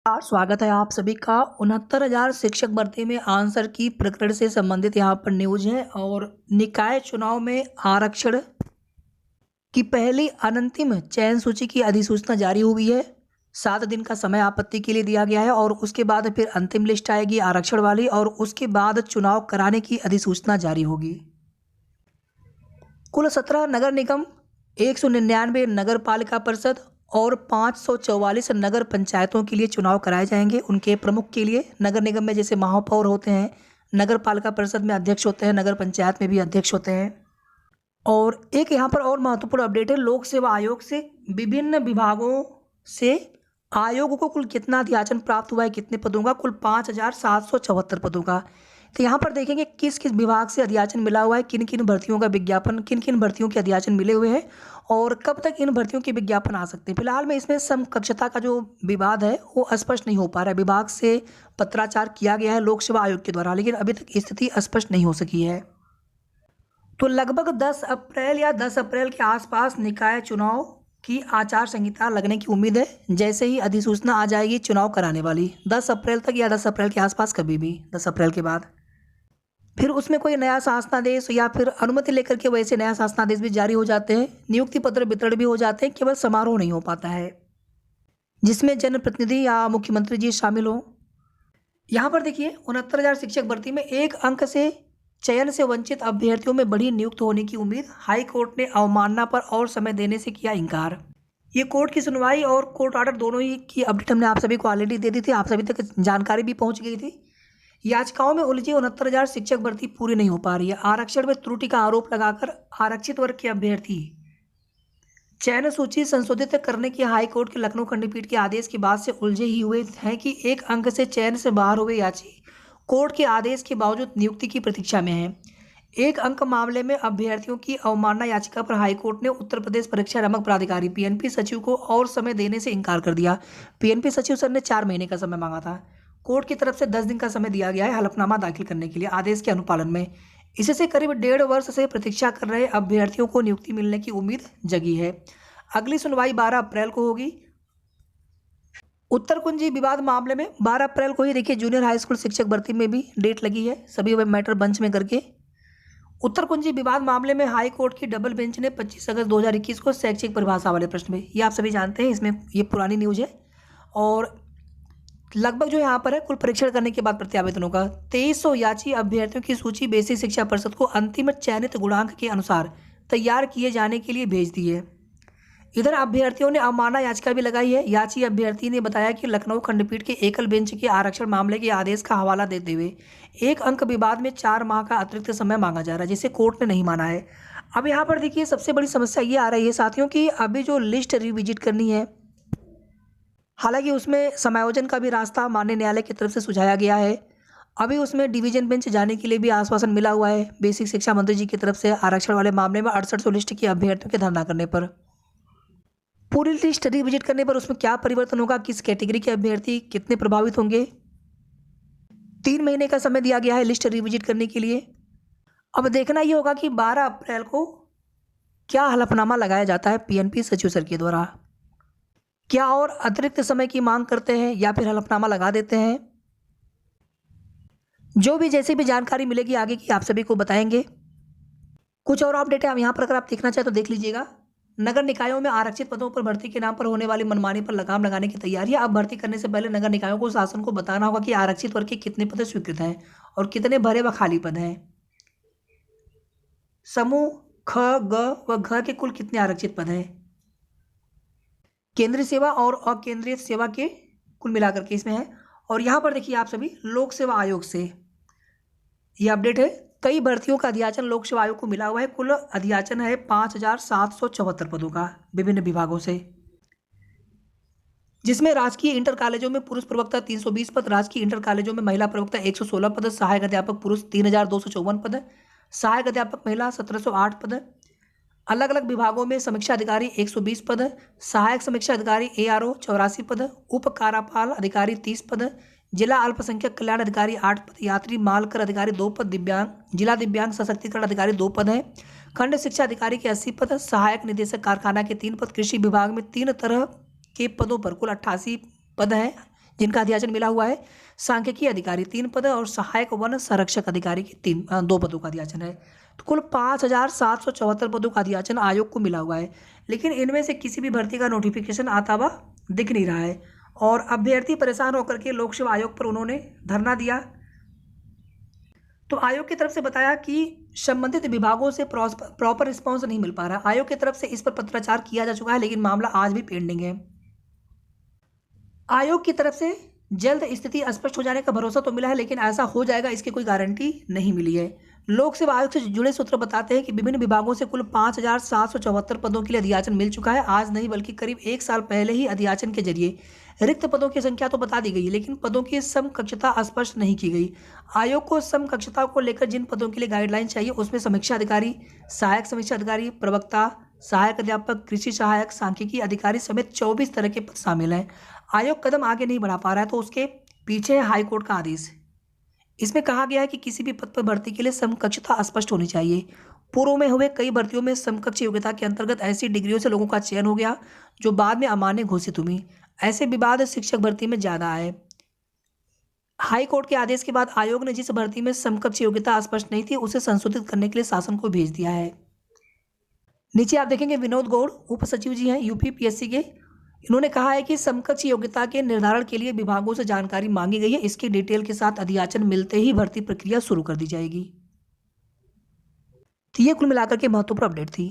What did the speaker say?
स्वागत है आप सभी का 69,000 शिक्षक भर्ती में आंसर की प्रकरण से संबंधित यहाँ पर न्यूज है। और निकाय चुनाव में आरक्षण की पहली अनंतिम चयन सूची की अधिसूचना जारी हुई है। 7 दिन का समय आपत्ति के लिए दिया गया है और उसके बाद फिर अंतिम लिस्ट आएगी आरक्षण वाली और उसके बाद चुनाव कराने की अधिसूचना जारी होगी। कुल 17 नगर निगम, 199 नगर पालिका परिषद और 544 नगर पंचायतों के लिए चुनाव कराए जाएंगे। उनके प्रमुख के लिए नगर निगम में जैसे महापौर होते हैं, नगर पालिका परिषद में अध्यक्ष होते हैं, नगर पंचायत में भी अध्यक्ष होते हैं। और एक यहाँ पर और महत्वपूर्ण अपडेट है, लोक सेवा आयोग से विभिन्न विभागों से आयोग को कुल कितना अध्याचन प्राप्त हुआ है, कितने पदों का, कुल 5,774 पदों का। तो यहाँ पर देखेंगे किस किस विभाग से अध्याचन मिला हुआ है, किन किन भर्तियों का विज्ञापन, किन किन भर्तियों के अध्याचन मिले हुए हैं और कब तक इन भर्तियों के विज्ञापन आ सकते हैं। फिलहाल में इसमें समकक्षता का जो विवाद है वो स्पष्ट नहीं हो पा रहा है। विभाग से पत्राचार किया गया है लोक सेवा आयोग के द्वारा, लेकिन अभी तक स्थिति स्पष्ट नहीं हो सकी है। तो लगभग 10 अप्रैल या 10 अप्रैल के आसपास निकाय चुनाव की आचार संहिता लगने की उम्मीद है। जैसे ही अधिसूचना आ जाएगी चुनाव कराने वाली 10 अप्रैल तक या 10 अप्रैल के आसपास, कभी भी 10 अप्रैल के बाद फिर उसमें कोई नया शासनादेश या फिर अनुमति लेकर के वैसे नया शासनादेश भी जारी हो जाते हैं, नियुक्ति पत्र वितरण भी हो जाते हैं। केवल समारोह नहीं हो पाता है जिसमें जनप्रतिनिधि या मुख्यमंत्री जी शामिल हो। यहाँ पर देखिए 69,000 शिक्षक भर्ती में 1 अंक से चयन से वंचित अभ्यर्थियों में बढ़ी नियुक्त होने की उम्मीद। हाई कोर्ट ने अवमानना पर और समय देने से किया इंकार। ये कोर्ट की सुनवाई और कोर्ट ऑर्डर दोनों ही की अपडेट हमने आप सभी को ऑलरेडी दे दी थी, आप सभी तक जानकारी भी पहुंच गई थी। याचिकाओं में उलझी 69,000 शिक्षक भर्ती पूरी नहीं हो पा रही है। आरक्षण में त्रुटि का आरोप लगाकर आरक्षित वर्ग के अभ्यर्थी चयन सूची संशोधित करने की हाई कोर्ट के लखनऊ खंडपीठ के आदेश के बाद से उलझे ही हुए हैं कि 1 अंक से चयन से बाहर हुए याची कोर्ट के आदेश के बावजूद नियुक्ति की प्रतीक्षा में है। 1 अंक मामले में अभ्यर्थियों की अवमानना याचिका पर हाईकोर्ट ने उत्तर प्रदेश परीक्षा नियामक प्राधिकारी पीएनपी सचिव को और समय देने से इनकार कर दिया। पीएनपी सचिव सर ने 4 महीने का समय मांगा था। कोर्ट की तरफ से 10 दिन का समय दिया गया है हलफनामा दाखिल करने के लिए आदेश के अनुपालन में। इससे करीब 1.5 वर्ष से प्रतीक्षा कर रहे अभ्यर्थियों को नियुक्ति मिलने की उम्मीद जगी है। अगली सुनवाई 12 अप्रैल को होगी। उत्तर कुंजी विवाद मामले में 12 अप्रैल को ही देखिए जूनियर हाई स्कूल शिक्षक भर्ती में भी डेट लगी है, सभी मैटर बंच में करके। उत्तर कुंजी विवाद मामले में हाई कोर्ट की डबल बेंच ने 25 अगस्त 2021 को शैक्षिक परिभाषा वाले प्रश्न में, ये आप सभी जानते हैं, इसमें ये पुरानी न्यूज है। और लगभग जो यहाँ पर है कुल परीक्षण करने के बाद प्रत्यावेदनों का 2300 याची अभ्यर्थियों की सूची बेसिक शिक्षा परिषद को अंतिम चयनित गुणांक के अनुसार तैयार किए जाने के लिए भेज दी है। इधर अभ्यर्थियों ने अवमानना याचिका भी लगाई है। याची अभ्यर्थी ने बताया कि लखनऊ खंडपीठ के एकल बेंच के आरक्षण मामले के आदेश का हवाला देते हुए 1 अंक विवाद में 4 माह का अतिरिक्त समय मांगा जा रहा है, जिसे कोर्ट ने नहीं माना है। अब यहाँ पर देखिए सबसे बड़ी समस्या ये आ रही है साथियों की अभी जो लिस्ट रिविजिट करनी है, हालांकि उसमें समायोजन का भी रास्ता माननीय न्यायालय की तरफ से सुझाया गया है। अभी उसमें डिवीजन बेंच जाने के लिए भी आश्वासन मिला हुआ है बेसिक शिक्षा मंत्री जी की तरफ से आरक्षण वाले मामले में 6800 लिस्ट की अभ्यर्थियों के धरना करने पर। पूरी लिस्ट रिविजिट करने पर उसमें क्या परिवर्तन होगा, किस कैटेगरी के अभ्यर्थी कितने प्रभावित होंगे, 3 महीने का समय दिया गया है लिस्ट रिविजिट करने के लिए। अब देखना ये होगा कि 12 अप्रैल को क्या हलफनामा लगाया जाता है पीएनपी सचिव सर के द्वारा। क्या और अतिरिक्त समय की मांग करते हैं या फिर हलफनामा लगा देते हैं। जो भी जैसी भी जानकारी मिलेगी आगे की आप सभी को बताएंगे। कुछ और अपडेट है, अब यहाँ पर अगर आप देखना चाहें तो देख लीजिएगा। नगर निकायों में आरक्षित पदों पर भर्ती के नाम पर होने वाली मनमानी पर लगाम लगाने की तैयारी है। अब भर्ती करने से पहले नगर निकायों को शासन को बताना होगा कि आरक्षित वर्ग के कितने पद स्वीकृत हैं और कितने भरे व खाली पद हैं। समूह ख, ग व घ के कुल कितने आरक्षित पद हैं, केंद्रीय सेवा और अकेंद्रीय सेवा के कुल मिलाकर के इसमें है। और यहाँ पर देखिए आप सभी लोक सेवा आयोग से ये अपडेट है, कई भर्तियों का अध्याचन लोक सेवा आयोग को मिला हुआ है। कुल अध्याचन है 5,774 पदों का विभिन्न विभागों से, जिसमें राजकीय इंटर कॉलेजों में पुरुष प्रवक्ता 320 पद, राजकीय इंटर कॉलेजों में महिला प्रवक्ता 116 पद, सहायक अध्यापक पुरुष 3,254 पद, सहायक अध्यापक महिला 1,708 पद, अलग अलग विभागों में समीक्षा अधिकारी 120 पद, सहायक समीक्षा अधिकारी ARO 84 पद, उप कार्यपाल अधिकारी 30 पद, जिला अल्पसंख्यक कल्याण अधिकारी 8 पद, यात्री माल कर अधिकारी 2 पद, जिला दिव्यांग सशक्तिकरण अधिकारी 2 पद हैं, खंड शिक्षा अधिकारी के 80 पद, सहायक निदेशक कारखाना के 3 पद, कृषि विभाग में 3 तरह के पदों पर कुल 88 पद हैं, जिनका अध्याचन मिला हुआ है। सांख्यिकी अधिकारी 3 पद और सहायक वन संरक्षक अधिकारी की 2 पदों का अध्याचन है। तो कुल 5,774 पदों का अध्याचन आयोग को मिला हुआ है, लेकिन इनमें से किसी भी भर्ती का नोटिफिकेशन आता हुआ दिख नहीं रहा है और अभ्यर्थी परेशान होकर के लोक सेवा आयोग पर उन्होंने धरना दिया। तो आयोग की तरफ से बताया कि संबंधित विभागों से प्रॉपर रिस्पॉन्स नहीं मिल पा रहा। आयोग की तरफ से इस पर पत्राचार किया जा चुका है, लेकिन मामला आज भी पेंडिंग है। आयोग की तरफ से जल्द स्थिति स्पष्ट हो जाने का भरोसा तो मिला है, लेकिन ऐसा हो जाएगा इसकी कोई गारंटी नहीं मिली है। लोक सेवा आयोग से जुड़े सूत्र बताते हैं कि विभिन्न विभागों से कुल 5,774 पदों के लिए अध्याचन मिल चुका है। आज नहीं बल्कि करीब 1 साल पहले ही अध्याचन के जरिए रिक्त पदों की संख्या तो बता दी गई है, लेकिन पदों की समकक्षता स्पष्ट नहीं की गई। आयोग को समकक्षता को लेकर जिन पदों के लिए गाइडलाइन चाहिए उसमें समीक्षा अधिकारी, सहायक समीक्षा अधिकारी, प्रवक्ता, सहायक अध्यापक, कृषि सहायक, सांख्यिकी अधिकारी समेत 24 तरह के पद शामिल हैं। आयोग कदम आगे नहीं बढ़ा पा रहा है, तो उसके पीछे है हाईकोर्ट का आदेश। इसमें कहा गया है कि किसी भी पद पर भर्ती के लिए समकक्षता स्पष्ट होनी चाहिए। पूर्व में हुए कई भर्तियों में समकक्ष योग्यता के अंतर्गत ऐसी डिग्रियों से लोगों का चयन हो गया जो बाद में अमान्य घोषित हुई। ऐसे विवाद शिक्षक भर्ती में ज़्यादा आए। हाई कोर्ट के आदेश के बाद आयोग ने जिस भर्ती में समकक्ष योग्यता स्पष्ट नहीं थी उसे संशोधित करने के लिए शासन को भेज दिया है। नीचे आप देखेंगे विनोद गौड़ उप सचिव जी हैं यूपी पीएससी के। इन्होंने कहा है कि समकक्ष योग्यता के निर्धारण के लिए विभागों से जानकारी मांगी गई है। इसकी डिटेल के साथ अध्याचन मिलते ही भर्ती प्रक्रिया शुरू कर दी जाएगी। तो ये कुल मिलाकर के महत्वपूर्ण अपडेट थी।